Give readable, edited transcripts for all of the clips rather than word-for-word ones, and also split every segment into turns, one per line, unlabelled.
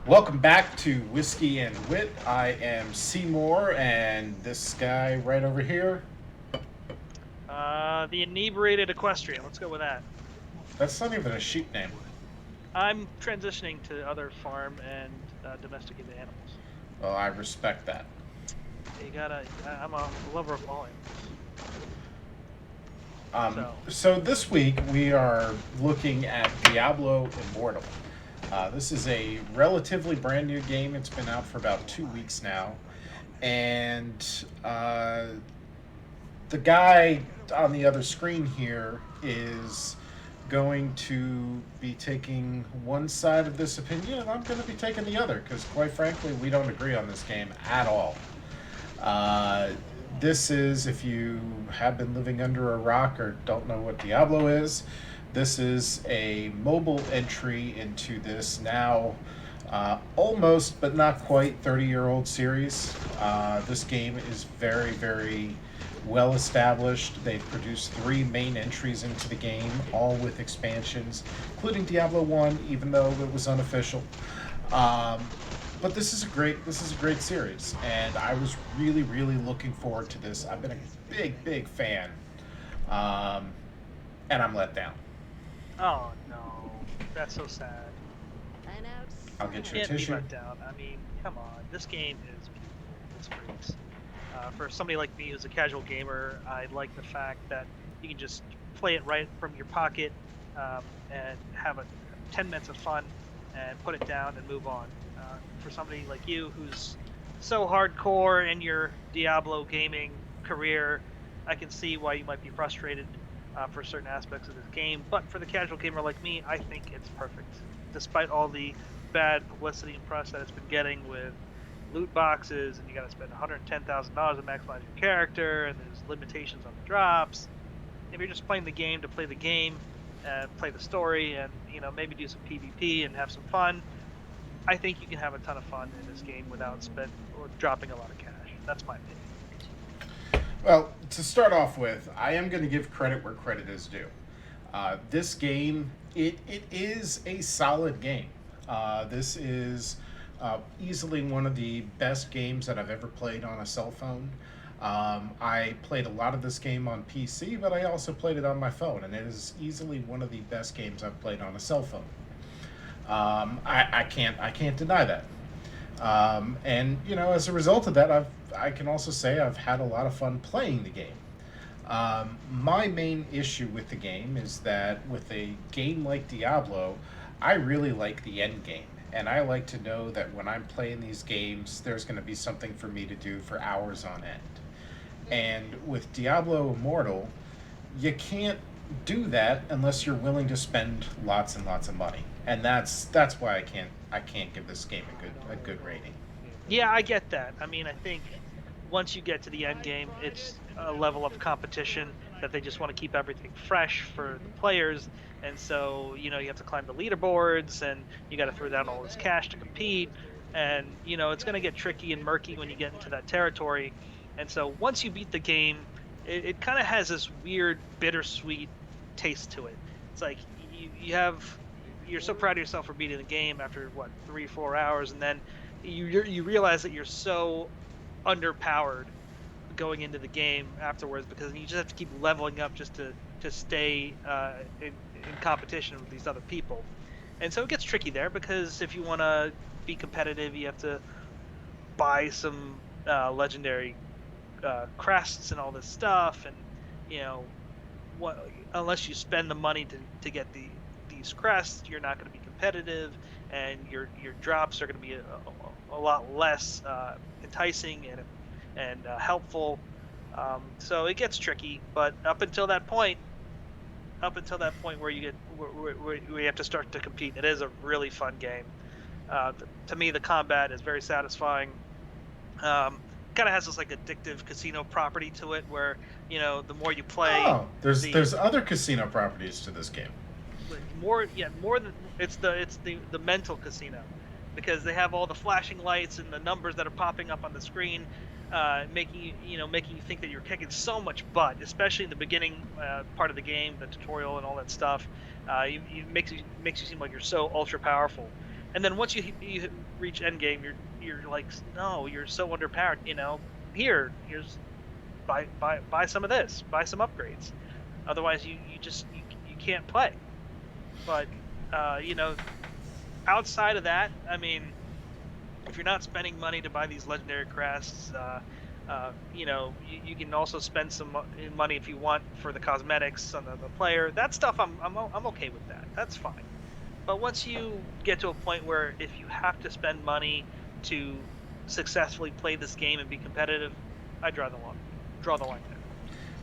Welcome back to Whiskey and Wit. I am Seymour, and this guy right over here,
The inebriated equestrian. Let's go with that.
that's not even a sheep name.
I'm transitioning to other farm and domesticated animals.
Well, I respect that.
You gotta. I'm a lover of all animals. So,
So this week we are looking at Diablo Immortal. This is a relatively brand new game. It's been out for about 2 weeks now, and the guy on the other screen here is going to be taking one side of this opinion, and I'm going to be taking the other because, quite frankly, we don't agree on this game at all. Uh, this is, if you have been living under a rock or don't know what Diablo is, this is a mobile entry into this now almost but not quite 30-year-old series. This game is very, very well established. They've produced three main entries into the game, all with expansions, including Diablo 1, even though it was unofficial. Um, but this is a great series, and I was really, really looking forward to this. I've been a big, big fan, um, and I'm let down.
oh no, that's so sad.
An
I'll get
You
you a
can't be
tissue.
let down. I mean, come on. This game is beautiful. It's great. For somebody like me who's a casual gamer, I like the fact that you can just play it right from your pocket and have 10 minutes of fun and put it down and move on. For somebody like you who's so hardcore in your Diablo gaming career, I can see why you might be frustrated for certain aspects of this game. But for the casual gamer like me, I think it's perfect, despite all the bad publicity and press that it's been getting with loot boxes, and you got to spend $110,000 to maximize your character, and there's limitations on the drops. If you're just playing the game to play the game and play the story, and maybe do some PvP and have some fun, I think you can have a ton of fun in this game without spend or dropping a lot of cash. That's my opinion.
Well, to start off with, I am going to give credit where credit is due. This game, it is a solid game. This is easily one of the best games that I've ever played on a cell phone. I played a lot of this game on PC, but I also played it on my phone, and it is easily one of the best games I've played on a cell phone. I can't deny that. And as a result of that, I can also say I've had a lot of fun playing the game. My main issue with the game is that with a game like Diablo, I really like the end game. And I like to know that when I'm playing these games, there's going to be something for me to do for hours on end. And with Diablo Immortal, you can't do that unless you're willing to spend lots and lots of money. And that's why I can't give this game a good rating.
Yeah, I get that. I mean, I think once you get to the end game, it's a level of competition that they just want to keep everything fresh for the players. And so, you have to climb the leaderboards and you got to throw down all this cash to compete. And, it's going to get tricky and murky when you get into that territory. And so once you beat the game, it kind of has this weird, bittersweet taste to it. It's like you're so proud of yourself for beating the game after what 3 4 hours, and then you realize that you're so underpowered going into the game afterwards because you just have to keep leveling up just to stay in competition with these other people. And so it gets tricky there because if you want to be competitive, you have to buy some legendary crests and all this stuff, and you know what unless you spend the money to get these crests, you're not going to be competitive, and your drops are going to be a lot less enticing and helpful. So it gets tricky, but up until that point where you get where you have to start to compete, it is a really fun game. To me, the combat is very satisfying. Kind of has this like addictive casino property to it, where the more you play,
Oh, there's
the
there's other casino properties to this game.
more than it's the mental casino, because they have all the flashing lights and the numbers that are popping up on the screen, making you think that you're kicking so much butt, especially in the beginning part of the game, the tutorial and all that stuff. You makes you seem like you're so ultra powerful. And then once you reach end game, you're like, no, you're so underpowered. Here's buy some of this, buy some upgrades. Otherwise, you can't play. But uh, you know, outside of that, I mean, if you're not spending money to buy these legendary crests, you can also spend some money if you want for the cosmetics on the player. That stuff, I'm okay with that. That's fine. But once you get to a point where if you have to spend money to successfully play this game and be competitive, I draw the line there.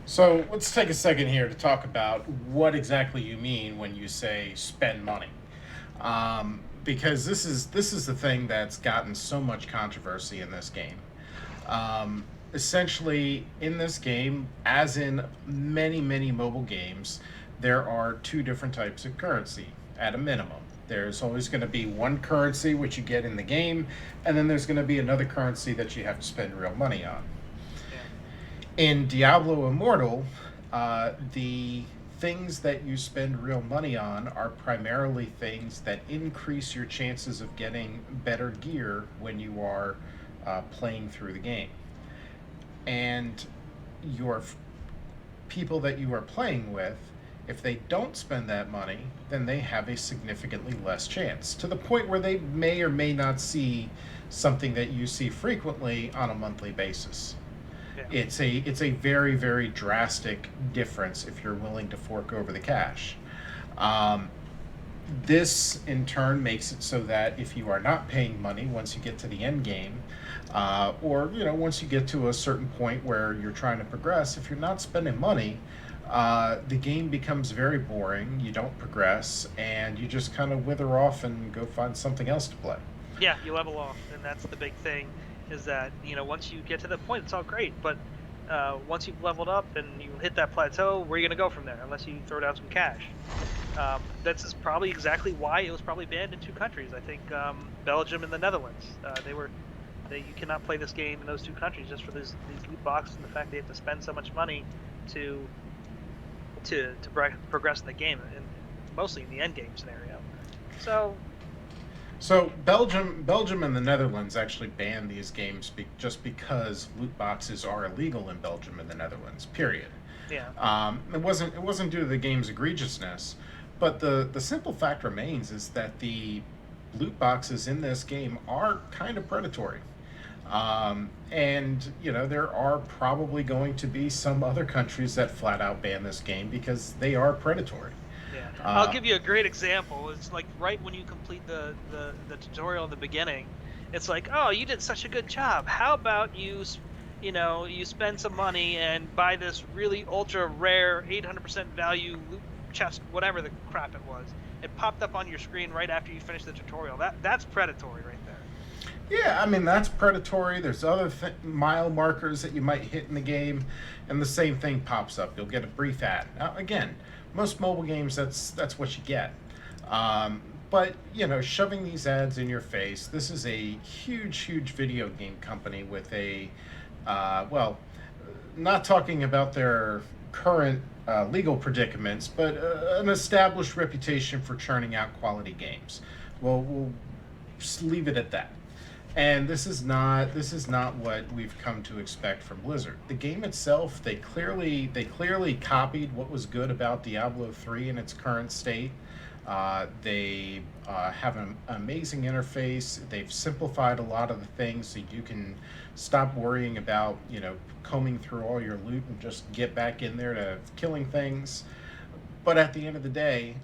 So let's take a second here to talk about what exactly you mean when you say spend money. Because this is the thing that's gotten so much controversy in this game. Essentially, in this game, as in many mobile games, there are two different types of currency at a minimum. There's always going to be one currency which you get in the game, and then there's going to be another currency that you have to spend real money on.
Yeah,
In Diablo Immortal, the things that you spend real money on are primarily things that increase your chances of getting better gear when you are playing through the game. And your people that you are playing with, if they don't spend that money, then they have a significantly less chance, to the point where they may or may not see something that you see frequently on a monthly basis.
yeah,
It's a very drastic difference if you're willing to fork over the cash. Um, this in turn makes it so that if you are not paying money once you get to the end game, or once you get to a certain point where you're trying to progress, if you're not spending money, the game becomes very boring. You don't progress, and you just kind of wither off and go find something else to play.
yeah. You level off, and that's the big thing. Is that once you get to the point, it's all great, but once you've leveled up and you hit that plateau, where are you gonna go from there? Unless you throw down some cash. That's is probably exactly why it was probably banned in two countries. I think Belgium and the Netherlands. You cannot play this game in those two countries just for these loot boxes and the fact they have to spend so much money to progress in the game, and mostly in the end game scenario. So
So Belgium and the Netherlands actually banned these games just because loot boxes are illegal in Belgium and the Netherlands. Period.
yeah,
It wasn't due to the game's egregiousness, but the simple fact remains is that the loot boxes in this game are kind of predatory. And there are probably going to be some other countries that flat out ban this game because they are predatory.
yeah. I'll
Uh,
give you a great example. It's like right when you complete the tutorial in the beginning, it's like, oh, you did such a good job. How about you spend some money and buy this really ultra rare 800% value loot chest, whatever the crap it was. It popped up on your screen right after you finished the tutorial. That's predatory right there.
Yeah, I mean that's predatory. There's other mile markers that you might hit in the game, and the same thing pops up. You'll get a brief ad. Now, again, most mobile games that's what you get. But shoving these ads in your face. This is a huge video game company with a, well, not talking about their current legal predicaments, but an established reputation for churning out quality games. Well, we'll just leave it at that. And this is not what we've come to expect from Blizzard. The game itself, they clearly copied what was good about Diablo 3 in its current state. They have an amazing interface. They've simplified a lot of the things so you can stop worrying about combing through all your loot and just get back in there to killing things. But at the end of the day,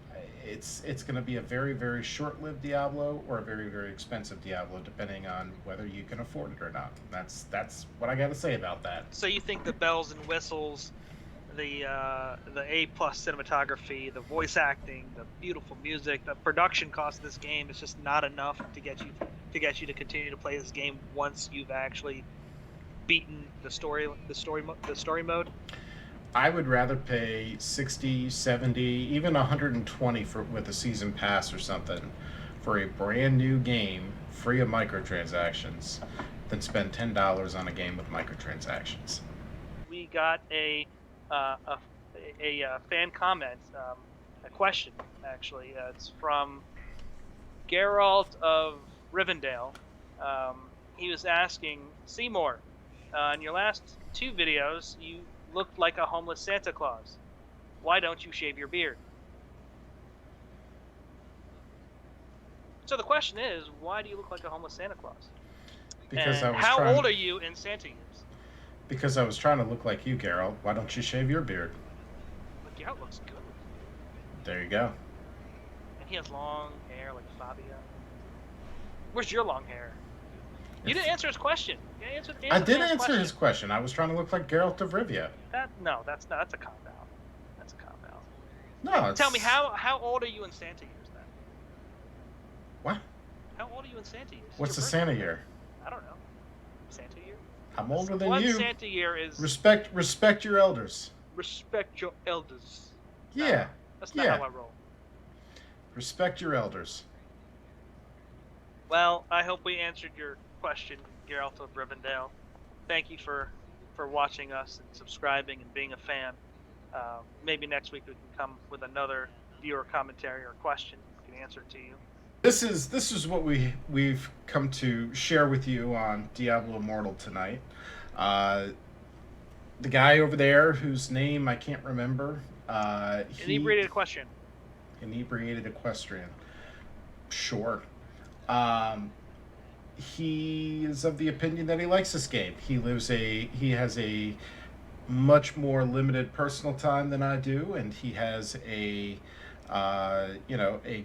it's going to be a very short-lived Diablo or a very expensive Diablo, depending on whether you can afford it or not. That's what I got to say about that.
So you think the bells and whistles, the A+ cinematography, the voice acting, the beautiful music, the production cost of this game is just not enough to get you to continue to play this game once you've actually beaten the story mode?
I would rather pay 60, 70, even 120 with a season pass or something for a brand new game free of microtransactions than spend $10 on a game with microtransactions.
We got uh, a fan comment, a question actually. It's from Geralt of Rivendell. He was asking Seymour, in your last 2 videos, you looked like a homeless Santa Claus. Why don't you shave your beard? So the question is, why do you look like a homeless Santa Claus?
Because I
And
was
how old
trying.
are you in Santa years?
Because I was trying to look like you, Geralt. Why don't you shave your beard?
But Geralt looks good.
There you go.
And he has long hair like Fabio. Where's your long hair? You didn't
If
answer his question. You didn't answer
I
the
did
man's
answer
question.
his question. I was trying to look like Geralt of Rivia.
No, that's not. That's a cop out. That's a cop out.
No,
Tell me,
it's
how old are you in Santa years then?
what?
How old are you in Santa years? It's
What's
your
the
birthday.
Santa year?
I don't know. Santa year?
I'm older than
One
you.
Santa year is
Respect your elders.
respect your elders.
Yeah,
That's not
yeah.
how I roll.
Respect your elders.
Well, I hope we answered your question, Geralt of Rivendell. Thank you for watching us and subscribing and being a fan. Maybe next week we can come with another viewer commentary or question. We can answer it to you.
This is what we've come to share with you on Diablo Immortal tonight. Uh, the guy over there whose name I can't remember. He
Inebriated question.
inebriated equestrian. Sure. Um, he is of the opinion that he likes this game. He has a much more limited personal time than I do, and he has a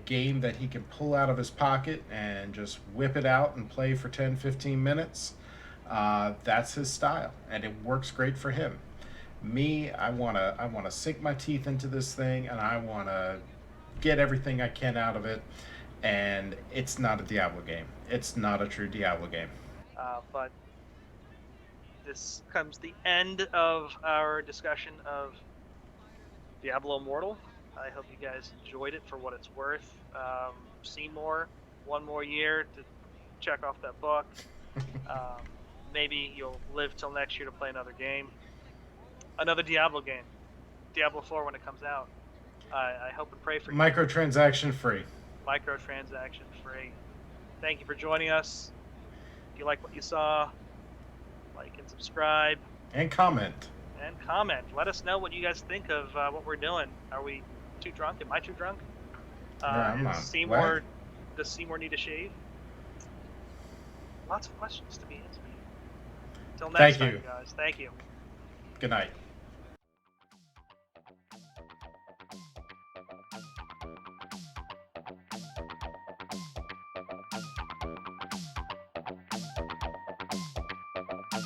game that he can pull out of his pocket and just whip it out and play for 10, 15 minutes. That's his style, and it works great for him. Me, I wanna sink my teeth into this thing, and I wanna get everything I can out of it. And it's not a Diablo game. It's not a true Diablo game.
But this comes the end of our discussion of Diablo Immortal. I hope you guys enjoyed it for what it's worth. Seymour, one more year to check off that book. Um, Maybe you'll live till next year to play another game, another Diablo game, Diablo 4 when it comes out. I hope and pray for you.
Microtransaction free.
Microtransaction free. Thank you for joining us. If you like what you saw, like and subscribe
And comment.
and comment. Let us know what you guys think of what we're doing. Are we too drunk? Am I too drunk?
Yeah, I'm not.
Seymour, does Seymour need a shave? Lots of questions to be answered. Till next
Thank
time,
you.
guys. Thank you.
Good night.